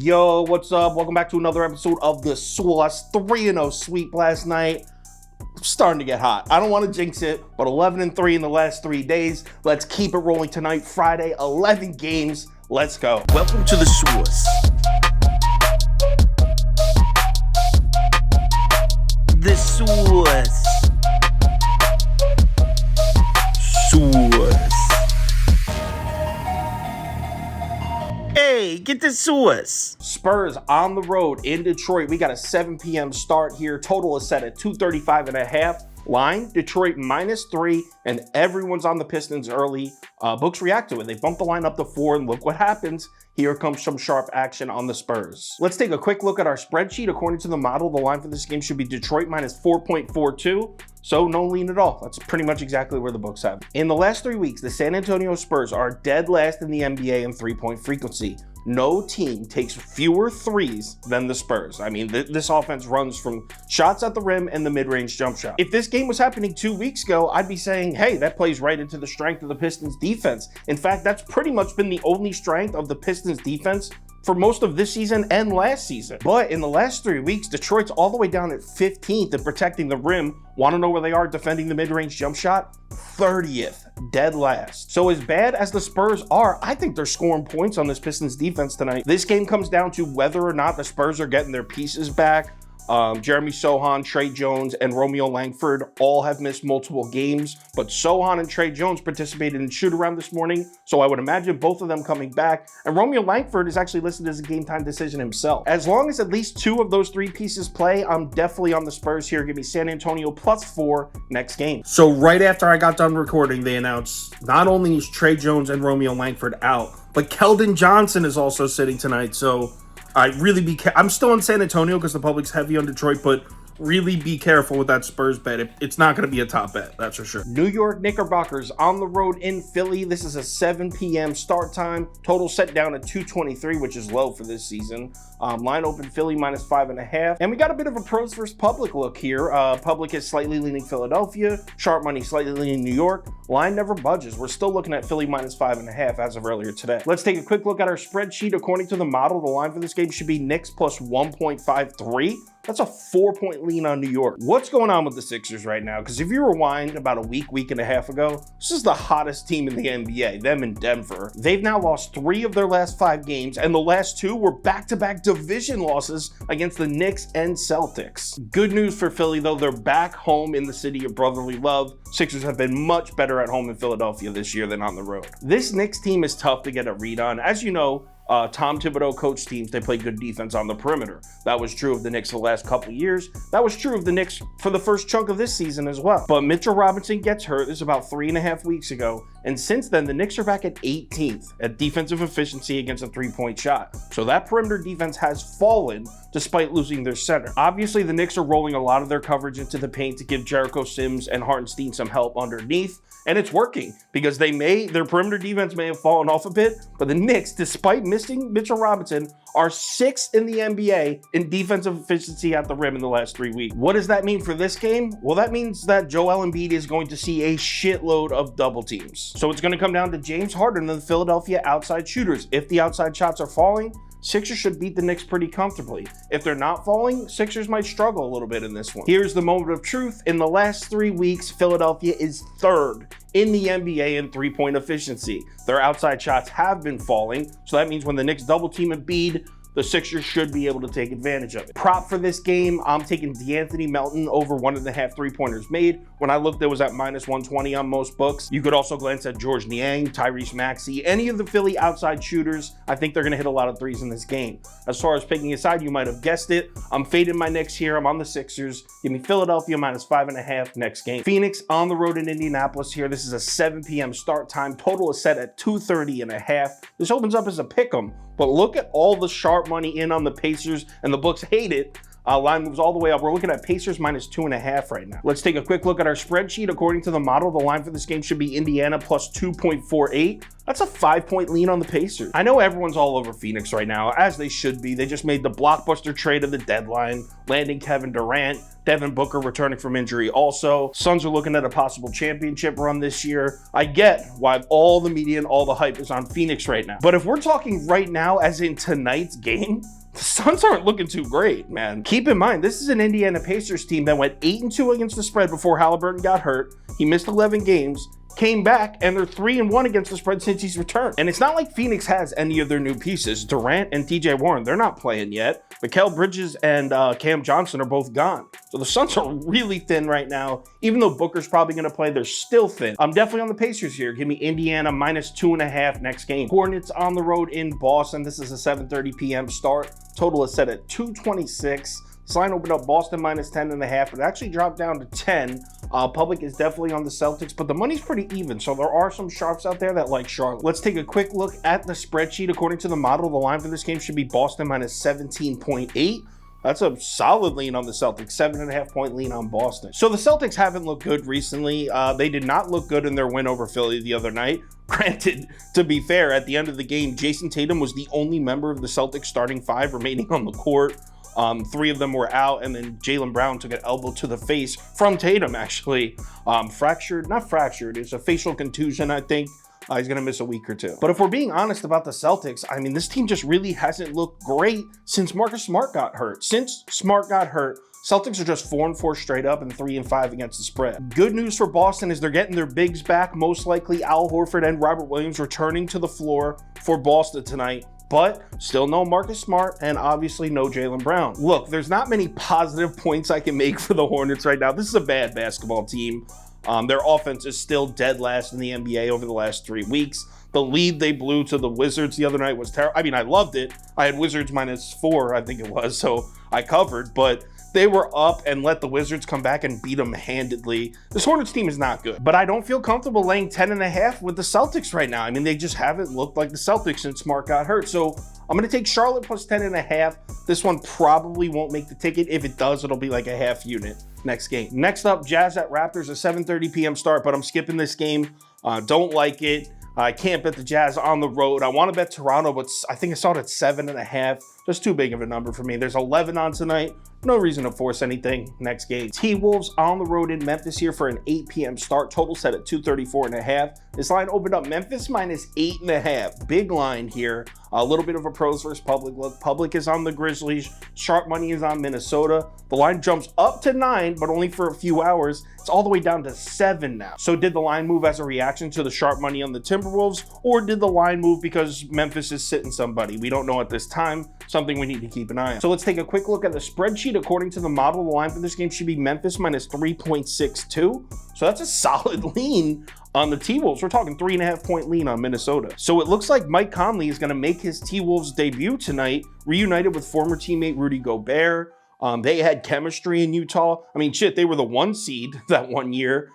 Yo, what's up? Welcome back to another episode of The Sauce. 3-0 sweep last night. Starting to get hot. I don't want to jinx it, but 11-3 in the last 3 days. Let's keep it rolling tonight. Friday, 11 games. Let's go. Welcome to The Sauce. The Sauce. Sauce. Hey, get the sauce. Spurs on the road in Detroit. We got a 7 p.m. start here. Total is set at 235.5. Line, Detroit -3, and everyone's on the Pistons early. Books react to it. They bump the line up to 4, and look what happens. Here comes some sharp action on the Spurs. Let's take a quick look at our spreadsheet. According to the model, the line for this game should be Detroit -4.42. So no lean at all. That's pretty much exactly where the books have it. In the last 3 weeks, the San Antonio Spurs are dead last in the NBA in three-point frequency. No team takes fewer threes than the Spurs. I mean, this offense runs from shots at the rim and the mid-range jump shot. If this game was happening 2 weeks ago, I'd be saying, hey, that plays right into the strength of the Pistons defense. In fact, that's pretty much been the only strength of the Pistons defense for most of this season and last season. But in the last 3 weeks, Detroit's all the way down at 15th in protecting the rim. Want to know where they are defending the mid-range jump shot? 30th, dead last. So as bad as the Spurs are, I think they're scoring points on this Pistons defense tonight. This game comes down to whether or not the Spurs are getting their pieces back. Jeremy Sochan, Tre Jones, and Romeo Langford all have missed multiple games, but Sochan and Tre Jones participated in shoot-around this morning, so I would imagine both of them coming back, and Romeo Langford is actually listed as a game-time decision himself. As long as at least 2 of those 3 pieces play, I'm definitely on the Spurs here. Give me San Antonio +4 next game. So right after I got done recording, they announced not only is Tre Jones and Romeo Langford out, but Keldon Johnson is also sitting tonight, so I'm still in San Antonio because the public's heavy on Detroit, but really be careful with that Spurs bet. It's not going to be a top bet, that's for sure. New York Knickerbockers on the road in Philly. This is a 7 p.m. start time. Total set down at 223, which is low for this season. Line open Philly -5.5. And we got a bit of a pros versus public look here. Public is slightly leaning Philadelphia. Sharp money slightly leaning New York. Line never budges. We're still looking at Philly -5.5 as of earlier today. Let's take a quick look at our spreadsheet. According to the model, the line for this game should be Knicks +1.53. That's a 4-point lean on New York. What's going on with the Sixers right now? Because if you rewind about a week and a half ago, this is the hottest team in the NBA, them in Denver. They've now lost 3 of their last 5 games, and the last 2 were back-to-back division losses against the Knicks and Celtics. Good news for Philly, though. They're back home in the city of brotherly love. Sixers have been much better at home in Philadelphia this year than on the road. This Knicks team is tough to get a read on. As you know, Tom Thibodeau coach teams, they play good defense on the perimeter. That was true of the Knicks the last couple of years. That was true of the Knicks for the first chunk of this season as well. But Mitchell Robinson gets hurt. This is about 3.5 weeks ago. And since then, the Knicks are back at 18th at defensive efficiency against a 3-point shot. So that perimeter defense has fallen despite losing their center. Obviously, the Knicks are rolling a lot of their coverage into the paint to give Jericho Sims and Hartenstein some help underneath. And it's working because their perimeter defense may have fallen off a bit, but the Knicks, despite missing Mitchell Robinson, are 6th in the NBA in defensive efficiency at the rim in the last 3 weeks. What does that mean for this game? Well, that means that Joel Embiid is going to see a shitload of double teams. So it's going to come down to James Harden and the Philadelphia outside shooters. If the outside shots are falling, Sixers should beat the Knicks pretty comfortably. If they're not falling, Sixers might struggle a little bit in this one. Here's the moment of truth. In the last 3 weeks, Philadelphia is 3rd in the NBA in 3-point efficiency. Their outside shots have been falling, so that means when the Knicks double team Embiid, the Sixers should be able to take advantage of it. Prop for this game, I'm taking DeAnthony Melton over 1.5 3-pointers made. When I looked, it was at -120 on most books. You could also glance at George Niang, Tyrese Maxey, any of the Philly outside shooters. I think they're gonna hit a lot of threes in this game. As far as picking a side, you might have guessed it. I'm fading my Knicks here. I'm on the Sixers. Give me Philadelphia -5.5 next game. Phoenix on the road in Indianapolis here. This is a 7 p.m. start time. Total is set at 230.5. This opens up as a pick'em, but look at all the sharp money in on the Pacers, and the books hate it. Line moves all the way up. We're looking at Pacers minus 2.5 right now. Let's take a quick look at our spreadsheet. According to the model, the line for this game should be Indiana plus 2.48. That's a 5-point lean on the Pacers. I know everyone's all over Phoenix right now, as they should be. They just made the blockbuster trade of the deadline, landing Kevin Durant, Devin Booker returning from injury also. Suns are looking at a possible championship run this year. I get why all the media and all the hype is on Phoenix right now. But if we're talking right now, as in tonight's game, the Suns aren't looking too great, man. Keep in mind, this is an Indiana Pacers team that went 8-2 against the spread before Halliburton got hurt. He missed 11 games, came back, and they're 3-1 against the spread since he's returned. And it's not like Phoenix has any of their new pieces. Durant and TJ Warren, they're not playing yet. Mikal Bridges and Cam Johnson are both gone. So the Suns are really thin right now. Even though Booker's probably going to play, they're still thin. I'm definitely on the Pacers here. Give me Indiana minus 2.5 next game. Hornets on the road in Boston. This is a 7:30 p.m. start. Total is set at 226. This line opened up Boston minus 10.5, but it actually dropped down to 10. Public is definitely on the Celtics, but the money's pretty even, so there are some sharps out there that like Charlotte. Let's take a quick look at the spreadsheet. According to the model, the line for this game should be Boston minus 17.8. That's a solid lean on the Celtics, 7.5-point lean on Boston. So the Celtics haven't looked good recently. They did not look good in their win over Philly the other night. Granted, to be fair, at the end of the game, Jason Tatum was the only member of the Celtics starting 5 remaining on the court. 3 of them were out, and then Jaylen Brown took an elbow to the face from Tatum, actually. Not fractured, it's a facial contusion, I think. He's going to miss a week or 2. But if we're being honest about the Celtics, I mean, this team just really hasn't looked great since Marcus Smart got hurt. Since Smart got hurt, Celtics are just 4-4 straight up and 3-5 against the spread. Good news for Boston is they're getting their bigs back, most likely Al Horford and Robert Williams returning to the floor for Boston tonight. But still no Marcus Smart and obviously no Jaylen Brown. Look, there's not many positive points I can make for the Hornets right now. This is a bad basketball team. Their offense is still dead last in the NBA over the last 3 weeks. The lead they blew to the Wizards the other night was terrible. I mean, I loved it. I had Wizards minus 4, I think it was, so I covered, but they were up and let the Wizards come back and beat them handedly. This Hornets team is not good, but I don't feel comfortable laying 10.5 with the Celtics right now. I mean, they just haven't looked like the Celtics since Smart got hurt. So I'm going to take Charlotte plus 10.5. This one probably won't make the ticket. If it does, it'll be like a half unit next game. Next up, Jazz at Raptors, a 7:30 p.m. start, but I'm skipping this game. Don't like it. I can't bet the Jazz on the road. I want to bet Toronto, but I think I saw it at 7.5. Just too big of a number for me. There's 11 on tonight. No reason to force anything. Next game. T-Wolves on the road in Memphis here for an 8 p.m. start. Total set at 234.5. This line opened up Memphis minus 8.5. Big line here. A little bit of a pros versus public look. Public is on the Grizzlies. Sharp money is on Minnesota. The line jumps up to 9, but only for a few hours. It's all the way down to 7 now. So did the line move as a reaction to the sharp money on the Timberwolves, or did the line move because Memphis is sitting somebody? We don't know at this time. Something we need to keep an eye on. So let's take a quick look at the spreadsheet. According to the model, the line for this game should be Memphis minus 3.62. So that's a solid lean on the T-Wolves. We're talking 3.5-point lean on Minnesota. So it looks like Mike Conley is going to make his T-Wolves debut tonight, reunited with former teammate Rudy Gobert. They had chemistry in Utah. I mean, shit, they were the 1 seed that one year.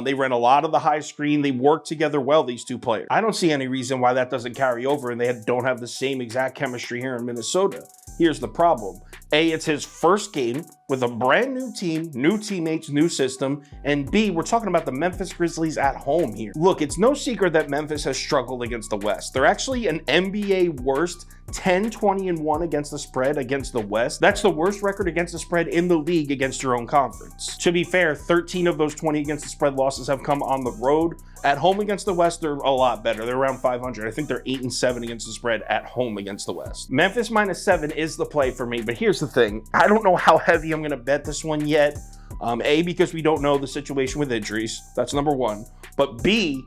They ran a lot of the high screen. They worked together well, these two players. I don't see any reason why that doesn't carry over and they don't have the same exact chemistry here in Minnesota. Here's the problem. A, it's his first game with a brand new team, new teammates, new system. And B, we're talking about the Memphis Grizzlies at home here. Look, it's no secret that Memphis has struggled against the West. They're actually an NBA worst 10-20-1 against the spread against the West. That's the worst record against the spread in the league against your own conference. To be fair, 13 of those 20 against the spread losses have come on the road. At home against the West, they're a lot better. They're around 500. I think they're 8-7 against the spread at home against the West. Memphis minus 7 is the play for me, but here's the thing. I don't know how heavy I'm going to bet this one yet. A, because we don't know the situation with injuries. That's number 1. But B,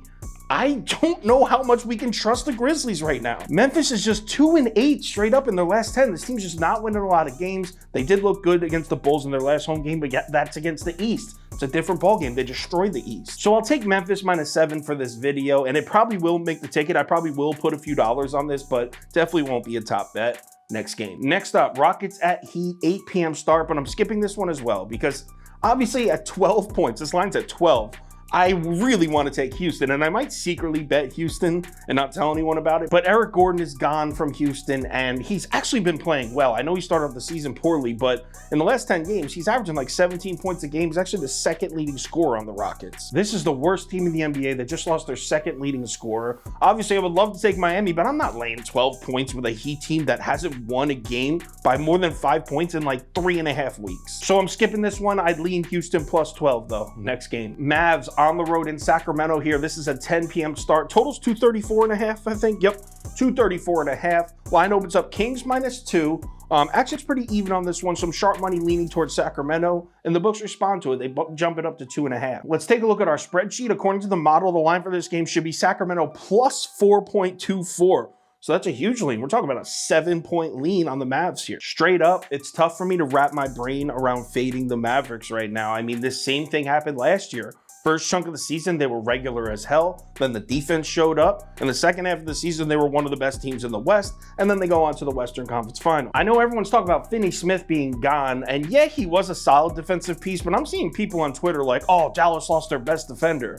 I don't know how much we can trust the Grizzlies right now. Memphis is just 2-8 straight up in their last 10. This team's just not winning a lot of games. They did look good against the Bulls in their last home game, but that's against the East. It's a different ballgame. They destroyed the East. So I'll take Memphis minus 7 for this video, and it probably will make the ticket. I probably will put a few dollars on this, but definitely won't be a top bet next game. Next up, Rockets at Heat, 8 p.m. start, but I'm skipping this one as well because obviously at 12 points, this line's at 12. I really want to take Houston, and I might secretly bet Houston and not tell anyone about it. But Eric Gordon is gone from Houston, and he's actually been playing well. I know he started off the season poorly, but in the last 10 games, he's averaging like 17 points a game. He's actually the second leading scorer on the Rockets. This is the worst team in the NBA that just lost their second leading scorer. Obviously, I would love to take Miami, but I'm not laying 12 points with a Heat team that hasn't won a game by more than 5 points in like 3.5 weeks. So I'm skipping this one. I'd lean Houston plus 12 though. Next game. Mavs on the road in Sacramento here. This is a 10 p.m. start. Total's 234.5, I think. Yep, 234.5. Line opens up Kings -2. Actually, it's pretty even on this one. Some sharp money leaning towards Sacramento, and the books respond to it. They jump it up to 2.5. Let's take a look at our spreadsheet. According to the model, the line for this game should be Sacramento plus 4.24. So that's a huge lean. We're talking about a 7-point lean on the Mavs here. Straight up, it's tough for me to wrap my brain around fading the Mavericks right now. I mean, this same thing happened last year. First chunk of the season, they were regular as hell. Then the defense showed up. In the second half of the season, they were one of the best teams in the West. And then they go on to the Western Conference Final. I know everyone's talking about Finney Smith being gone. And yeah, he was a solid defensive piece, but I'm seeing people on Twitter like, oh, Dallas lost their best defender.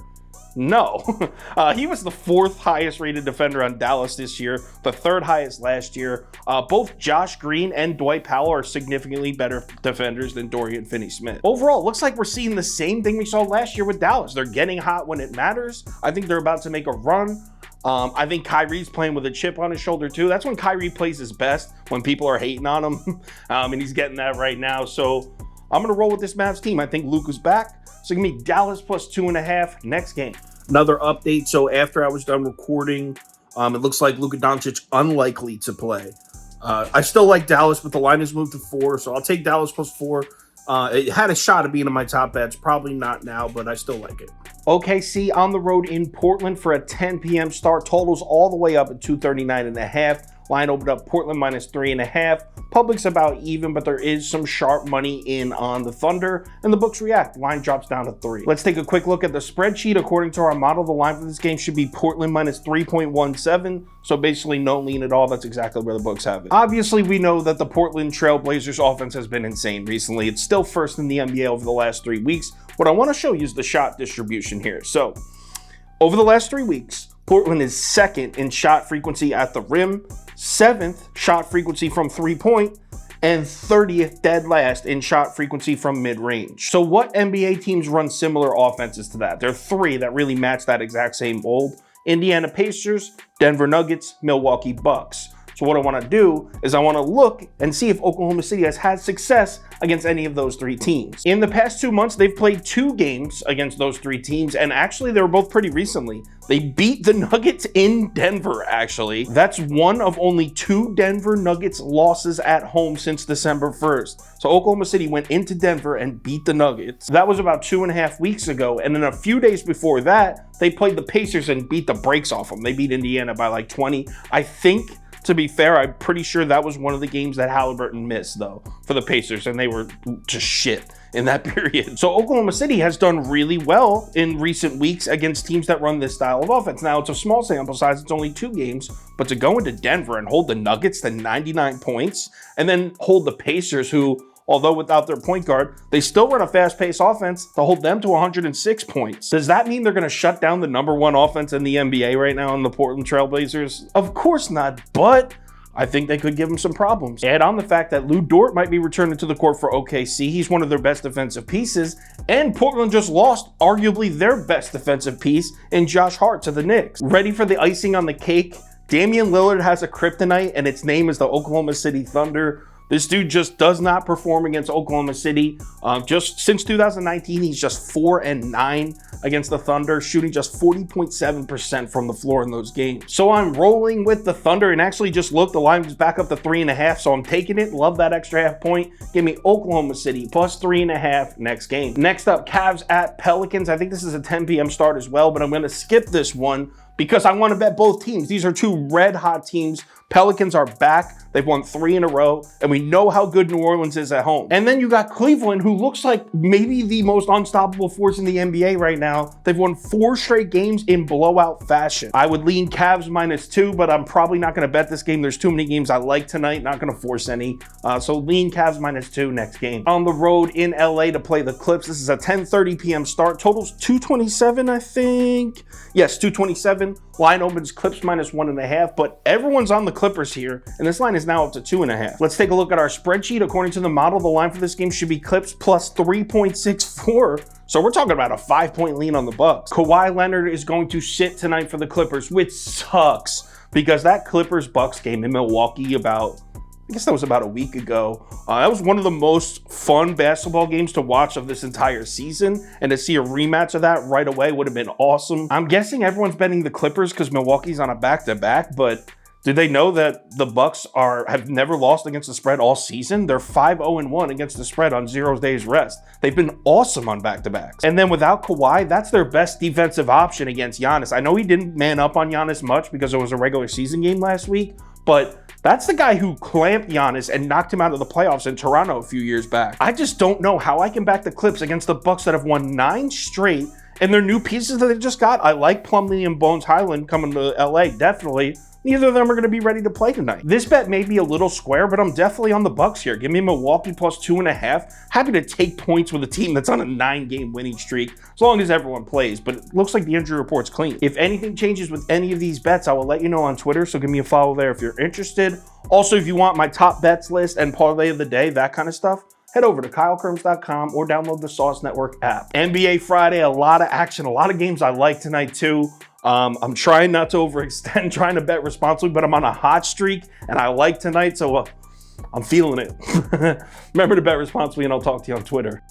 No, he was the 4th highest rated defender on Dallas this year, the 3rd highest last year. Both Josh Green and Dwight Powell are significantly better defenders than Dorian Finney-Smith. Overall, it looks like we're seeing the same thing we saw last year with Dallas. They're getting hot when it matters. I think they're about to make a run. I think Kyrie's playing with a chip on his shoulder too. That's when Kyrie plays his best, when people are hating on him, and he's getting that right now. So I'm going to roll with this Mavs team. I think Luka's back. So give me Dallas plus 2.5 next game. Another update. So after I was done recording, it looks like Luka Doncic unlikely to play. I still like Dallas, but the line has moved to 4, so I'll take Dallas plus 4. It had a shot of being in my top bets. Probably not now, but I still like it. OKC on the road in Portland for a 10 p.m. start. Totals all the way up at 239.5. Line opened up Portland -3.5. Public's about even, but there is some sharp money in on the Thunder, and the books react. Line drops down to 3. Let's take a quick look at the spreadsheet. According to our model, the line for this game should be Portland -3.17. So basically no lean at all. That's exactly where the books have it. Obviously, we know that the Portland Trailblazers offense has been insane recently. It's still first in the NBA over the last 3 weeks. What I want to show you is the shot distribution here. So over the last 3 weeks, Portland is 2nd in shot frequency at the rim, 7th shot frequency from 3-point, and 30th dead last in shot frequency from mid-range. So what NBA teams run similar offenses to that? There are 3 that really match that exact same mold. Indiana Pacers, Denver Nuggets, Milwaukee Bucks. So what I want to do is I want to look and see if Oklahoma City has had success against any of those 3 teams. In the past 2 months, they've played 2 games against those 3 teams, and actually they were both pretty recently. They beat the Nuggets in Denver, actually. That's one of only 2 Denver Nuggets losses at home since December 1st. So Oklahoma City went into Denver and beat the Nuggets. That was about 2.5 weeks ago, and then a few days before that, they played the Pacers and beat the brakes off them. They beat Indiana by like 20. I think, to be fair, I'm pretty sure that was one of the games that Halliburton missed, though, for the Pacers, and they were just shit in that period. So Oklahoma City has done really well in recent weeks against teams that run this style of offense. Now, it's a small sample size. It's only 2 games, but to go into Denver and hold the Nuggets to 99 points and then hold the Pacers, who, although without their point guard, they still run a fast-paced offense, to hold them to 106 points. Does that mean they're going to shut down the #1 offense in the NBA right now in the Portland Trailblazers? Of course not, but I think they could give them some problems. Add on the fact that Lou Dort might be returning to the court for OKC. He's one of their best defensive pieces, and Portland just lost arguably their best defensive piece in Josh Hart to the Knicks. Ready for the icing on the cake? Damian Lillard has a kryptonite, and its name is the Oklahoma City Thunder. This dude just does not perform against Oklahoma City. Just since 2019, he's just 4-9 against the Thunder, shooting just 40.7% from the floor in those games. So I'm rolling with the Thunder, and actually just look, the line is back up to 3.5, so I'm taking it. Love that extra half point. Give me Oklahoma City plus 3.5 next game. Next up, Cavs at Pelicans. I think this is a 10 p.m. start as well, but I'm going to skip this one because I want to bet both teams. These are 2 red hot teams. Pelicans are back. They've won 3 in a row, and we know how good New Orleans is at home. And then you got Cleveland, who looks like maybe the most unstoppable force in the NBA right now. They've won 4 straight games in blowout fashion. I would lean Cavs -2, but I'm probably not going to bet this game. There's too many games I like tonight, not going to force any. So lean Cavs -2 next game. On the road in LA to play the Clips. This is a 10:30 p.m. start. Total's 227, I think. Yes, 227. Line opens Clips -1.5, but everyone's on the Clippers here, and this line is now up to 2.5. Let's take a look at our spreadsheet. According to the model, the line for this game should be Clips plus 3.64. So we're talking about a 5-point lean on the Bucks. Kawhi Leonard is going to sit tonight for the Clippers, which sucks because that Clippers-Bucks game in Milwaukee I guess that was about a week ago. That was one of the most fun basketball games to watch of this entire season, and to see a rematch of that right away would have been awesome. I'm guessing everyone's betting the Clippers because Milwaukee's on a back-to-back, but did they know that the Bucks have never lost against the spread all season? They're 5-0-1 against the spread on 0 days rest. They've been awesome on back-to-backs. And then without Kawhi, that's their best defensive option against Giannis. I know he didn't man up on Giannis much because it was a regular season game last week, but that's the guy who clamped Giannis and knocked him out of the playoffs in Toronto a few years back. I just don't know how I can back the Clips against the Bucks that have won 9 straight, and their new pieces that they just got. I like Plumlee and Bones Highland coming to LA, definitely. Neither of them are going to be ready to play tonight. This bet may be a little square, but I'm definitely on the Bucks here. Give me Milwaukee plus 2.5. Happy to take points with a team that's on a 9-game winning streak, as long as everyone plays, but it looks like the injury report's clean. If anything changes with any of these bets, I will let you know on Twitter, so give me a follow there if you're interested. Also, if you want my top bets list and parlay of the day, that kind of stuff, head over to KyleKirms.com or download the Sauce Network app. NBA Friday, a lot of action, a lot of games I like tonight too. I'm trying not to overextend, trying to bet responsibly, but I'm on a hot streak and I like tonight, so I'm feeling it. Remember to bet responsibly, and I'll talk to you on Twitter.